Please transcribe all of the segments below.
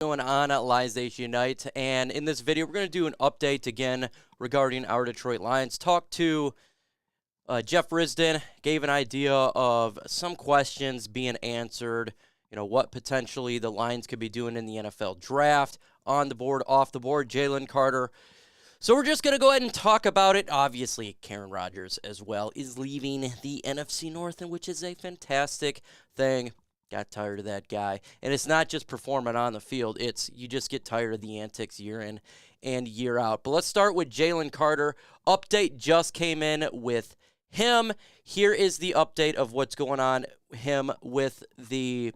Going on at Lions Nation Unite, and in this video we're going to do an update again regarding our Detroit Lions. Talked to Jeff Risdon, gave an idea of some questions being answered, what potentially the Lions could be doing in the NFL draft, on the board, off the board, Jalen Carter. So we're just going to go ahead and talk about it. Obviously, Aaron Rodgers as well is leaving the NFC North, which is a fantastic thing. Got tired of that guy. And it's not just performing on the field. It's you just get tired of the antics year in and year out. But let's start with Jalen Carter. Update just came in with him. Here is the update of what's going on him with the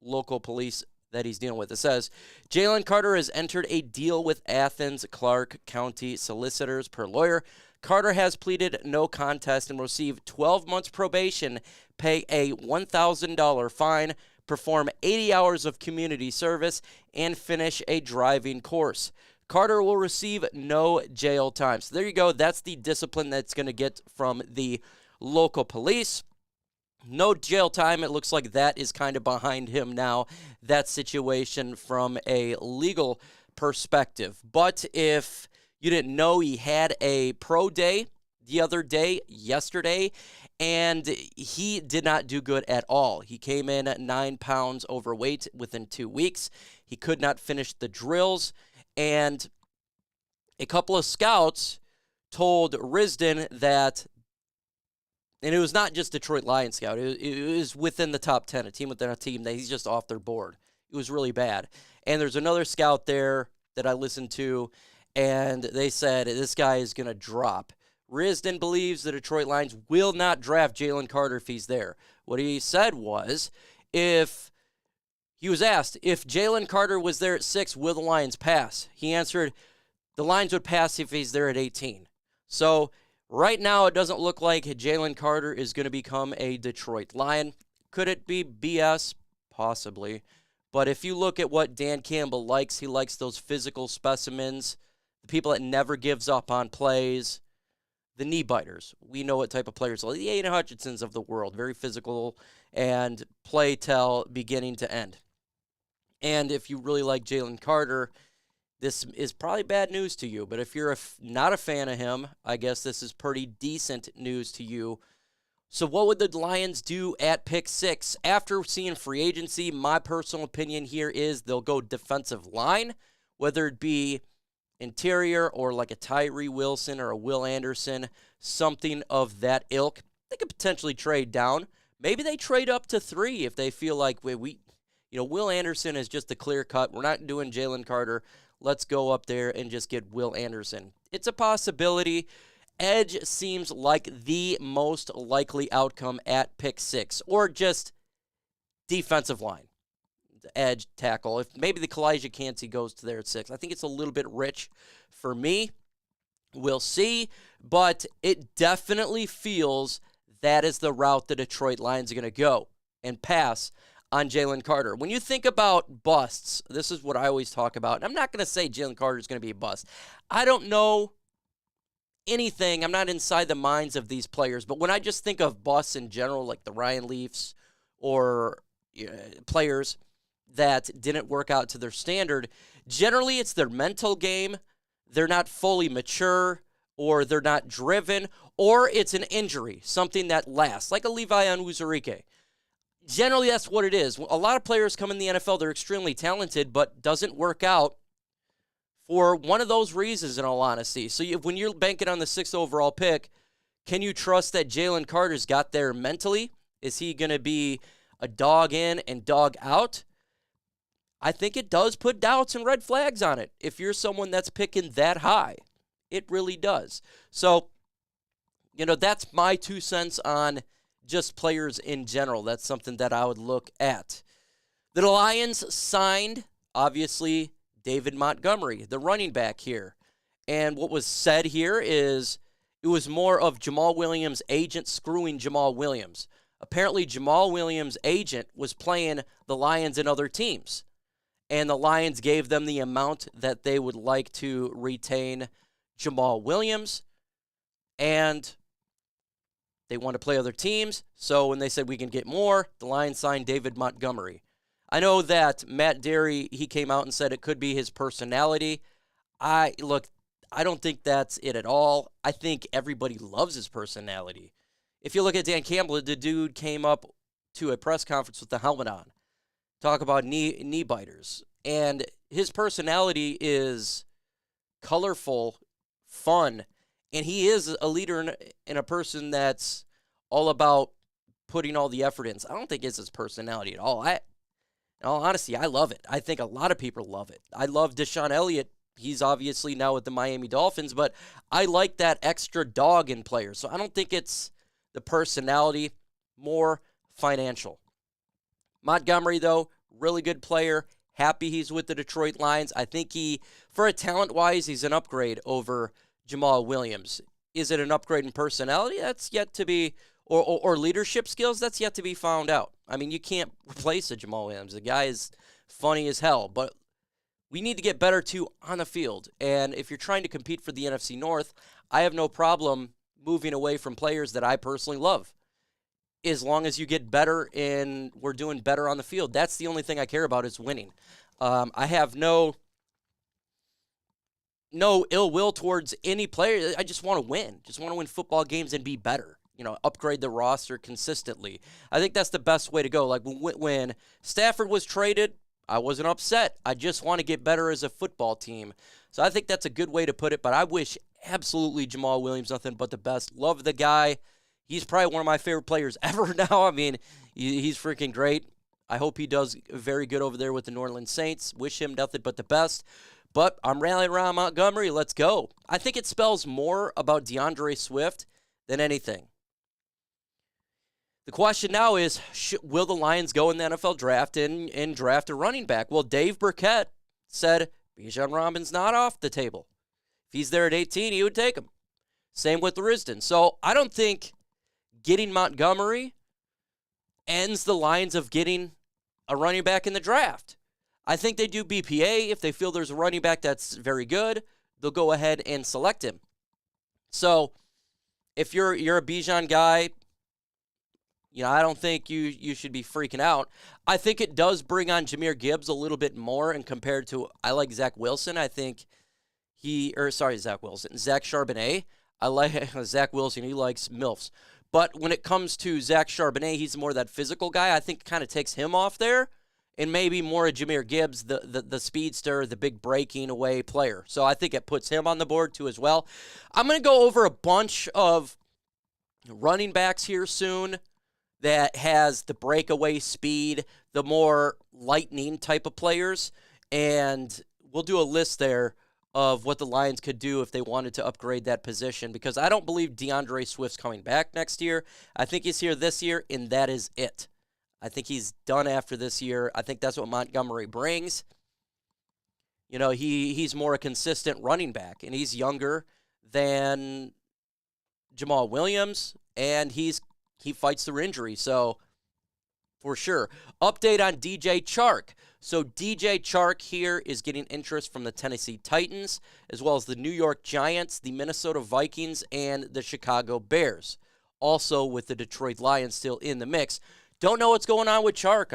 local police that he's dealing with. It says, Jalen Carter has entered a deal with Athens Clarke County solicitors per lawyer. Carter has pleaded no contest and received 12 months probation, pay a $1,000 fine, perform 80 hours of community service, and finish a driving course. Carter will receive no jail time. So there you go. That's the discipline that's going to get from the local police. No jail time. It looks like that is kind of behind him now, that situation from a legal perspective. But if you didn't know, he had a pro day the other day, yesterday, and he did not do good at all. He came in at 9 pounds overweight within 2 weeks. He could not finish the drills, and a couple of scouts told Risdon that, and it was not just Detroit Lions scout, it was within the top 10, a team within a team, that he's just off their board. It was really bad. And there's another scout there that I listened to, and they said this guy is going to drop. Risdon believes the Detroit Lions will not draft Jalen Carter if he's there. What he said was, if he was asked, if Jalen Carter was there at 6, will the Lions pass? He answered, the Lions would pass if he's there at 18. So right now it doesn't look like Jalen Carter is going to become a Detroit Lion. Could it be BS? Possibly. But if you look at what Dan Campbell likes, he likes those physical specimens, the people that never gives up on plays, the knee biters. We know what type of players, like the Aiden Hutchinsons of the world, very physical and play tell beginning to end. And if you really like Jalen Carter, this is probably bad news to you. But if you're not a fan of him, I guess this is pretty decent news to you. So what would the Lions do at pick 6? After seeing free agency, my personal opinion here is they'll go defensive line, whether it be interior or like a Tyree Wilson or a Will Anderson, something of that ilk. They could potentially trade down. Maybe they trade up to 3 if they feel like Will Anderson is just a clear cut. We're not doing Jalen Carter. Let's go up there and just get Will Anderson. It's a possibility. Edge seems like the most likely outcome at pick 6, or just defensive line. Edge tackle. If maybe the Kalijah Kancey goes to there at 6. I think it's a little bit rich for me. We'll see, but it definitely feels that is the route the Detroit Lions are going to go and pass on Jalen Carter. When you think about busts, this is what I always talk about. And I'm not going to say Jalen Carter is going to be a bust. I don't know anything. I'm not inside the minds of these players, but when I just think of busts in general, like the Ryan Leafs or players that didn't work out to their standard, generally it's their mental game. They're not fully mature, or they're not driven, or it's an injury, something that lasts, like a Levi Onwuzurike. Generally, that's what it is. A lot of players come in the NFL, they're extremely talented, but doesn't work out for one of those reasons, in all honesty. So when you're banking on the 6th overall pick, can you trust that Jalen Carter's got there mentally? Is he going to be a dog in and dog out? I think it does put doubts and red flags on it if you're someone that's picking that high. It really does. So, that's my 2 cents on just players in general. That's something that I would look at. The Lions signed, obviously, David Montgomerey, the running back here. And what was said here is it was more of Jamaal Williams' agent screwing Jamaal Williams. Apparently, Jamaal Williams' agent was playing the Lions and other teams. And the Lions gave them the amount that they would like to retain Jamaal Williams. And they want to play other teams. So when they said we can get more, the Lions signed David Montgomerey. I know that Matt Derry, he came out and said it could be his personality. I don't think that's it at all. I think everybody loves his personality. If you look at Dan Campbell, the dude came up to a press conference with the helmet on, talk about knee biters, and his personality is colorful, fun, and he is a leader and a person that's all about putting all the effort in. So I don't think it's his personality at all. In all honesty, I love it. I think a lot of people love it. I love Deshaun Elliott. He's obviously now with the Miami Dolphins, but I like that extra dog in players. So I don't think it's the personality, more financial. Montgomery, though, really good player. Happy he's with the Detroit Lions. I think for a talent-wise, he's an upgrade over Jamaal Williams. Is it an upgrade in personality? That's yet to be, or leadership skills? That's yet to be found out. I mean, you can't replace a Jamaal Williams. The guy is funny as hell, but we need to get better, too, on the field. And if you're trying to compete for the NFC North, I have no problem moving away from players that I personally love, as long as you get better and we're doing better on the field. That's the only thing I care about is winning. I have no ill will towards any player. I just want to win. Just want to win football games and be better. Upgrade the roster consistently. I think that's the best way to go. Like when Stafford was traded, I wasn't upset. I just want to get better as a football team. So I think that's a good way to put it, but I wish absolutely Jamaal Williams nothing but the best. Love the guy. He's probably one of my favorite players ever now. I mean, he's freaking great. I hope he does very good over there with the New Orleans Saints. Wish him nothing but the best. But I'm rallying around Montgomery. Let's go. I think it spells more about DeAndre Swift than anything. The question now is, will the Lions go in the NFL draft and draft a running back? Well, Dave Burkett said Bijan Robinson's not off the table. If he's there at 18, he would take him. Same with Risdon. So I don't think getting Montgomery ends the lines of getting a running back in the draft. I think they do BPA. If they feel there's a running back that's very good, they'll go ahead and select him. So if you're a Bijan guy, I don't think you should be freaking out. I think it does bring on Jahmyr Gibbs a little bit more, and compared to, I like Zach Wilson. I think Zach Wilson. Zach Charbonnet. I like Zach Wilson. He likes MILFs. But when it comes to Zach Charbonnet, he's more that physical guy. I think it kind of takes him off there, and maybe more of Jahmyr Gibbs, the speedster, the big breaking away player. So I think it puts him on the board too as well. I'm going to go over a bunch of running backs here soon that has the breakaway speed, the more lightning type of players, and we'll do a list there of what the Lions could do if they wanted to upgrade that position, because I don't believe DeAndre Swift's coming back next year. I think he's here this year, and that is it. I think he's done after this year. I think that's what Montgomery brings. He's more a consistent running back, and he's younger than Jamaal Williams, and he fights through injury, so for sure. Update on DJ Chark. So DJ Chark here is getting interest from the Tennessee Titans, as well as the New York Giants, the Minnesota Vikings, and the Chicago Bears. Also with the Detroit Lions still in the mix. Don't know what's going on with Chark.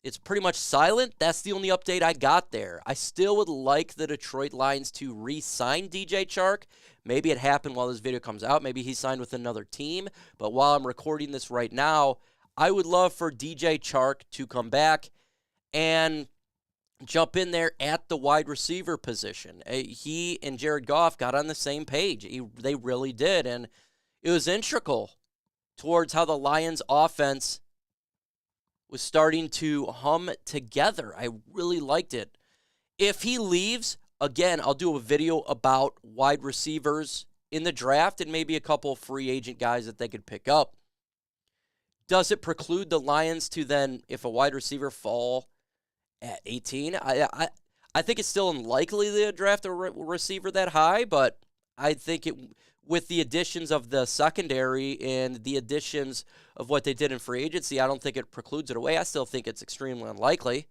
It's pretty much silent. That's the only update I got there. I still would like the Detroit Lions to re-sign DJ Chark. Maybe it happened while this video comes out. Maybe he signed with another team. But while I'm recording this right now, I would love for DJ Chark to come back and jump in there at the wide receiver position. He and Jared Goff got on the same page. They really did. And it was integral towards how the Lions offense was starting to hum together. I really liked it. If he leaves, again, I'll do a video about wide receivers in the draft and maybe a couple free agent guys that they could pick up. Does it preclude the Lions to then, if a wide receiver fall at 18? I think it's still unlikely to draft a receiver that high, but I think with the additions of the secondary and the additions of what they did in free agency, I don't think it precludes it away. I still think it's extremely unlikely,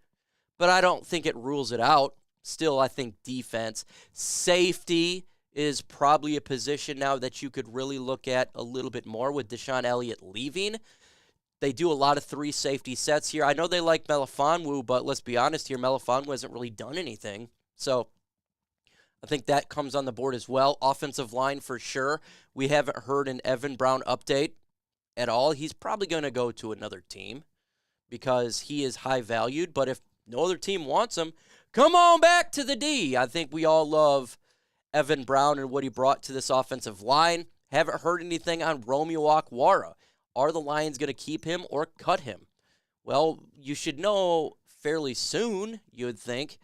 but I don't think it rules it out. Still, I think defense. Safety is probably a position now that you could really look at a little bit more with Deshaun Elliott leaving. They do a lot of 3 safety sets here. I know they like Melifonwu, but let's be honest here, Melifonwu hasn't really done anything. So I think that comes on the board as well. Offensive line for sure. We haven't heard an Evan Brown update at all. He's probably going to go to another team because he is high valued. But if no other team wants him, come on back to the D. I think we all love Evan Brown and what he brought to this offensive line. Haven't heard anything on Romeo Okwara. Are the Lions going to keep him or cut him? Well, you should know fairly soon, you would think,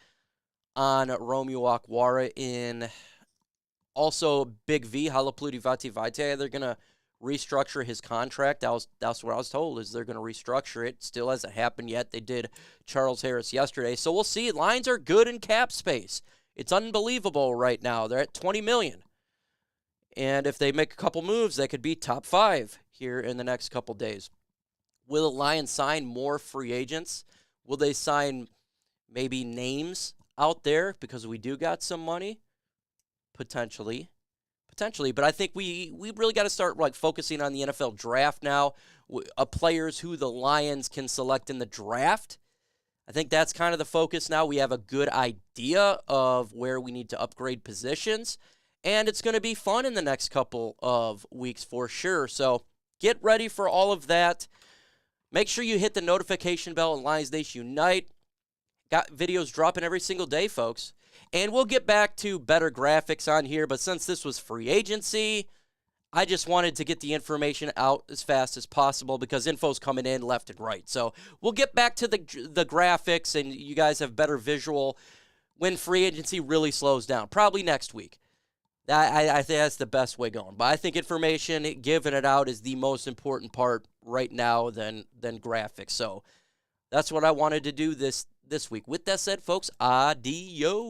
on Romeo Okwara. In also Big V, Halapluti Vati Vitae, they're going to restructure his contract. That's what I was told, is they're going to restructure it. Still hasn't happened yet. They did Charles Harris yesterday. So we'll see. Lions are good in cap space. It's unbelievable right now. They're at $20 million. And if they make a couple moves, they could be top 5 here in the next couple days. Will the Lions sign more free agents? Will they sign maybe names out there because we do got some money? Potentially. But I think we really got to start like focusing on the NFL draft now. Players who the Lions can select in the draft. I think that's kind of the focus now. We have a good idea of where we need to upgrade positions. And it's going to be fun in the next couple of weeks for sure. So get ready for all of that. Make sure you hit the notification bell on Lions Nation Unite. Got videos dropping every single day, folks. And we'll get back to better graphics on here. But since this was free agency, I just wanted to get the information out as fast as possible because info's coming in left and right. So we'll get back to the graphics, and you guys have better visual when free agency really slows down. Probably next week. I think that's the best way going. But I think information, giving it out, is the most important part right now than graphics. So that's what I wanted to do this week. With that said, folks, adios.